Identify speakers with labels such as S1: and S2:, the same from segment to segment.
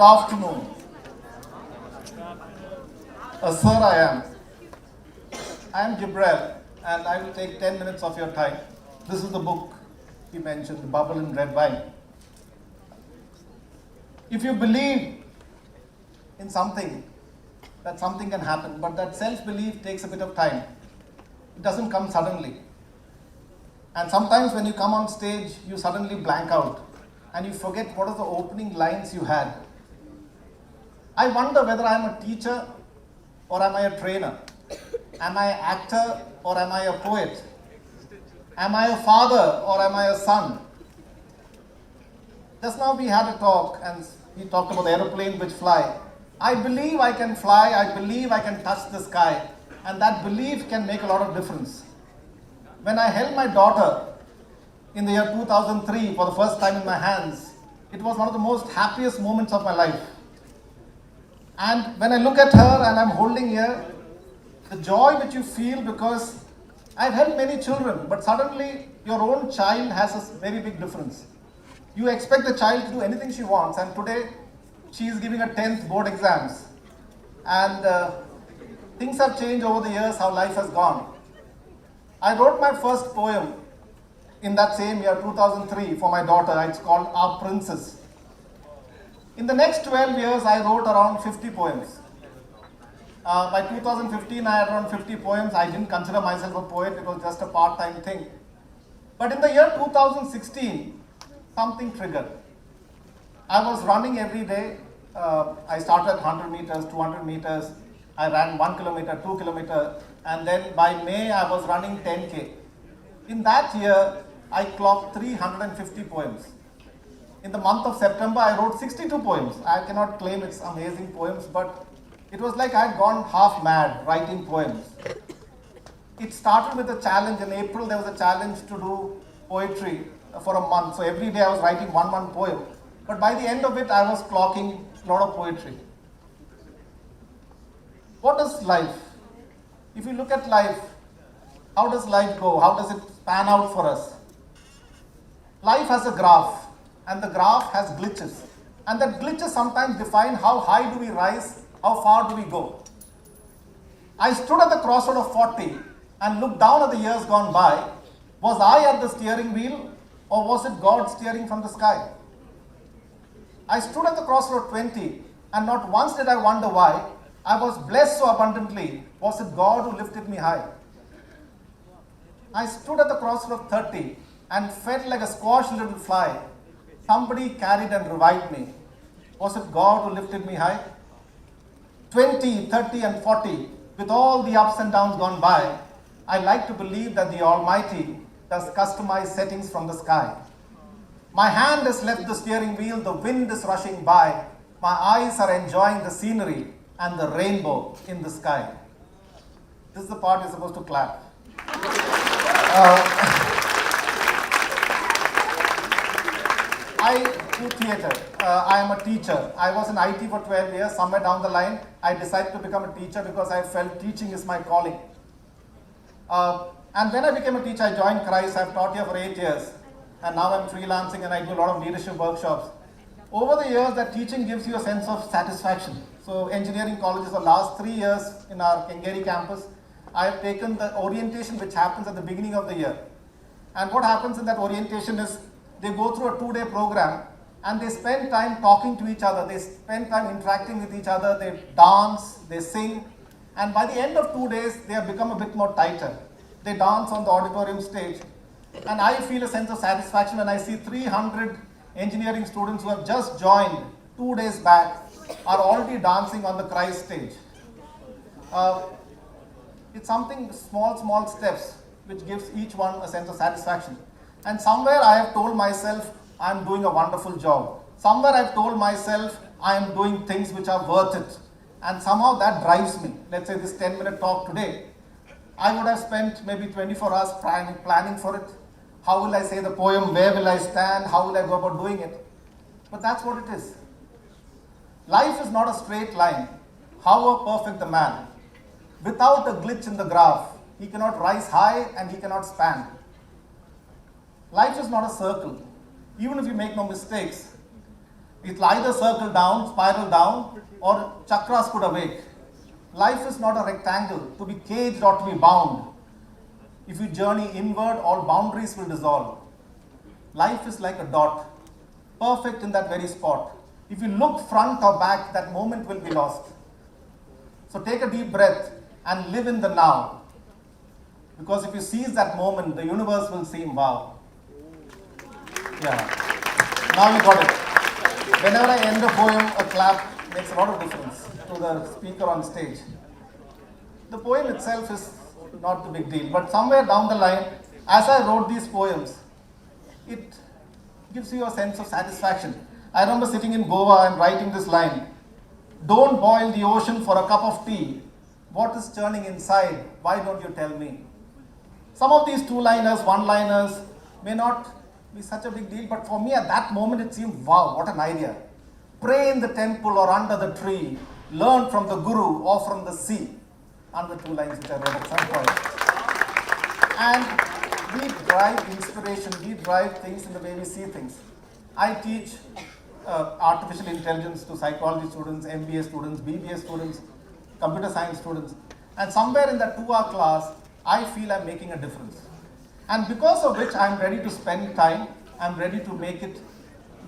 S1: Good afternoon. Sir, I am Gibrel, and I will take 10 minutes of your time. This is the book he mentioned, The Bubble in Red Wine. If you believe in something, that something can happen, but that self-belief takes a bit of time. It doesn't come suddenly. And sometimes when you come on stage, you suddenly blank out and you forget what are the opening lines you had. I wonder whether I am a teacher or am I a trainer? Am I an actor or am I a poet? Am I a father or am I a son? Just now we had a talk and he talked about the aeroplane which fly. I believe I can fly, I believe I can touch the sky, and that belief can make a lot of difference. When I held my daughter in the year 2003 for the first time in my hands, it was one of the most happiest moments of my life. And when I look at her and I'm holding her, the joy which you feel, because I've held many children, but suddenly your own child has a very big difference. You expect the child to do anything she wants, and today she is giving her 10th board exams. And things have changed over the years, how life has gone. I wrote my first poem in that same year, 2003, for my daughter. It's called Our Princess. In the next 12 years, I wrote around 50 poems. By 2015, I had around 50 poems. I didn't consider myself a poet. It was just a part-time thing. But in the year 2016, something triggered. I was running every day. I started at 100 meters, 200 meters. I ran 1 kilometer, 2 kilometer. And then by May, I was running 10K. In that year, I clocked 350 poems. In the month of September, I wrote 62 poems. I cannot claim it's amazing poems, but it was like I had gone half mad writing poems. It started with a challenge. In April, there was a challenge to do poetry for a month. So every day I was writing one poem. But by the end of it, I was clocking a lot of poetry. What is life? If you look at life, how does life go? How does it pan out for us? Life has a graph, and the graph has glitches. And that glitches sometimes define how high do we rise, how far do we go. I stood at the crossroad of 40 and looked down at the years gone by. Was I at the steering wheel, or was it God steering from the sky? I stood at the crossroad 20, and not once did I wonder why. I was blessed so abundantly. Was it God who lifted me high? I stood at the crossroad 30 and felt like a squashed little fly. Somebody carried and revived me. Was it God who lifted me high? 20, 30 and 40, with all the ups and downs gone by, I like to believe that the Almighty does customize settings from the sky. My hand has left the steering wheel, the wind is rushing by. My eyes are enjoying the scenery and the rainbow in the sky. This is the part you're supposed to clap. I do theatre. I am a teacher. I was in IT for 12 years. Somewhere down the line, I decided to become a teacher because I felt teaching is my calling. And when I became a teacher, I joined Christ. I've taught here for 8 years. And now I'm freelancing and I do a lot of leadership workshops. Over the years, that teaching gives you a sense of satisfaction. So engineering colleges, the last 3 years in our Kengeri campus, I have taken the orientation which happens at the beginning of the year. And what happens in that orientation is they go through a 2-day program and they spend time talking to each other. They spend time interacting with each other. They dance, they sing. And by the end of 2 days, they have become a bit more tighter. They dance on the auditorium stage. And I feel a sense of satisfaction when I see 300 engineering students who have just joined 2 days back are already dancing on the Christ stage. It's something, small steps, which gives each one a sense of satisfaction. And somewhere I have told myself, I'm doing a wonderful job. Somewhere I've told myself, I am doing things which are worth it. And somehow that drives me. Let's say this 10-minute talk today, I would have spent maybe 24 hours planning for it. How will I say the poem? Where will I stand? How will I go about doing it? But that's what it is. Life is not a straight line. However perfect the man, without a glitch in the graph, he cannot rise high and he cannot span. Life is not a circle. Even if you make no mistakes, It'll either circle down, spiral down, or chakras could awake. Life is not a rectangle to be caged or to be bound. If you journey inward, all boundaries will dissolve. Life is like a dot, perfect in that very spot. If you look front or back, that moment will be lost. So take a deep breath and live in the now. Because if you seize that moment, the universe will seem wow. Yeah. Now you got it. Whenever I end a poem, a clap makes a lot of difference to the speaker on stage. The poem itself is not the big deal, but somewhere down the line, as I wrote these poems, it gives you a sense of satisfaction. I remember sitting in Goa and writing this line, "Don't boil the ocean for a cup of tea. What is churning inside? Why don't you tell me?" Some of these two-liners, one-liners may not be such a big deal, but for me at that moment it seemed, wow, what an idea. Pray in the temple or under the tree, learn from the guru or from the sea. And the two lines which I wrote at some point. And we drive inspiration, we drive things in the way we see things. I teach artificial intelligence to psychology students, MBA students, BBA students, computer science students. And somewhere in that 2-hour class, I feel I'm making a difference. And because of which I'm ready to spend time, I'm ready to make it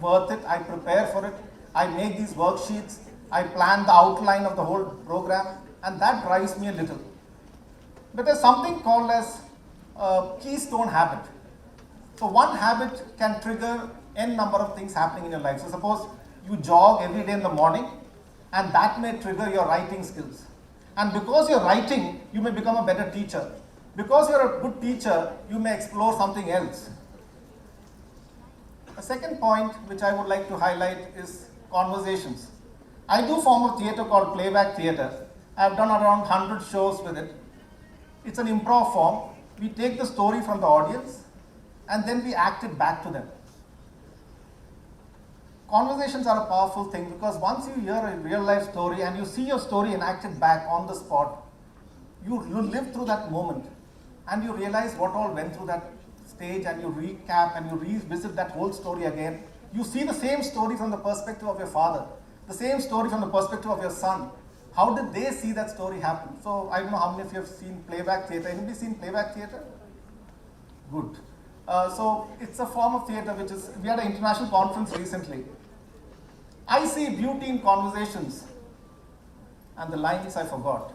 S1: worth it, I prepare for it, I make these worksheets, I plan the outline of the whole program, and that drives me a little. But there's something called as a keystone habit. So one habit can trigger n number of things happening in your life. So suppose you jog every day in the morning, and that may trigger your writing skills. And because you're writing, you may become a better teacher. Because you're a good teacher, you may explore something else. A second point which I would like to highlight is conversations. I do form a theatre called playback theatre. I've done around 100 shows with it. It's an improv form. We take the story from the audience and then we act it back to them. Conversations are a powerful thing because once you hear a real life story and you see your story enacted back on the spot, you live through that moment and you realize what all went through that stage and you recap and you revisit that whole story again. You see the same story from the perspective of your father, the same story from the perspective of your son. How did they see that story happen? So I don't know how many of you have seen playback theatre. Anybody seen playback theatre? Good. So it's a form of theatre which is, we had an international conference recently. I see beauty in conversations and the lines I forgot.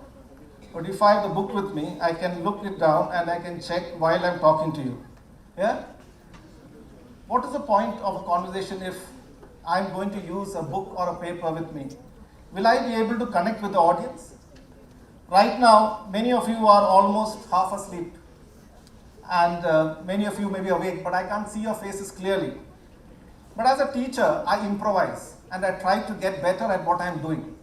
S1: But if I have the book with me, I can look it down and I can check while I'm talking to you. Yeah? What is the point of a conversation if I'm going to use a book or a paper with me? Will I be able to connect with the audience? Right now, many of you are almost half asleep. And many of you may be awake, but I can't see your faces clearly. But as a teacher, I improvise and I try to get better at what I'm doing.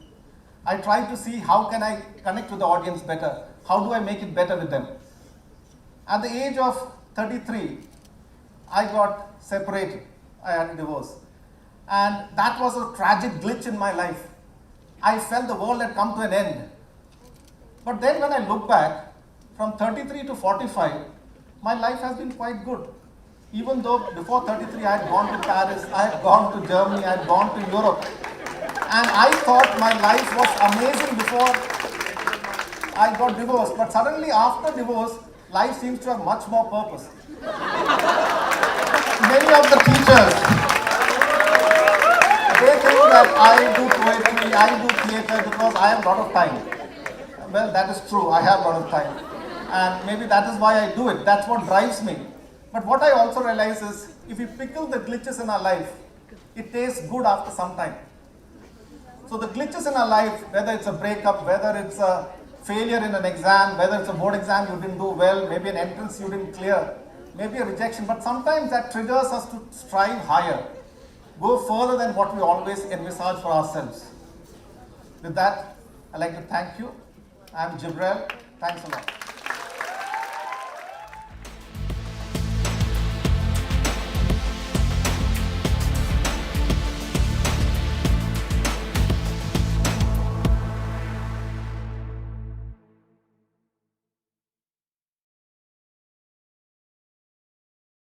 S1: I try to see how can I connect with the audience better. How do I make it better with them? At the age of 33, I got separated. I had a divorce. And that was a tragic glitch in my life. I felt the world had come to an end. But then when I look back, from 33 to 45, my life has been quite good. Even though before 33 I had gone to Paris, I had gone to Germany, I had gone to Europe. And I thought my life was amazing before I got divorced. But suddenly after divorce, life seems to have much more purpose. Many of the teachers, they think that I do poetry, I do theatre because I have a lot of time. Well, that is true, I have a lot of time. And maybe that is why I do it, that's what drives me. But what I also realize is, if we pickle the glitches in our life, it tastes good after some time. So the glitches in our life, whether it's a breakup, whether it's a failure in an exam, whether it's a board exam you didn't do well, maybe an entrance you didn't clear, maybe a rejection, but sometimes that triggers us to strive higher, go further than what we always envisage for ourselves. With that, I'd like to thank you. I'm Jibril. Thanks a lot.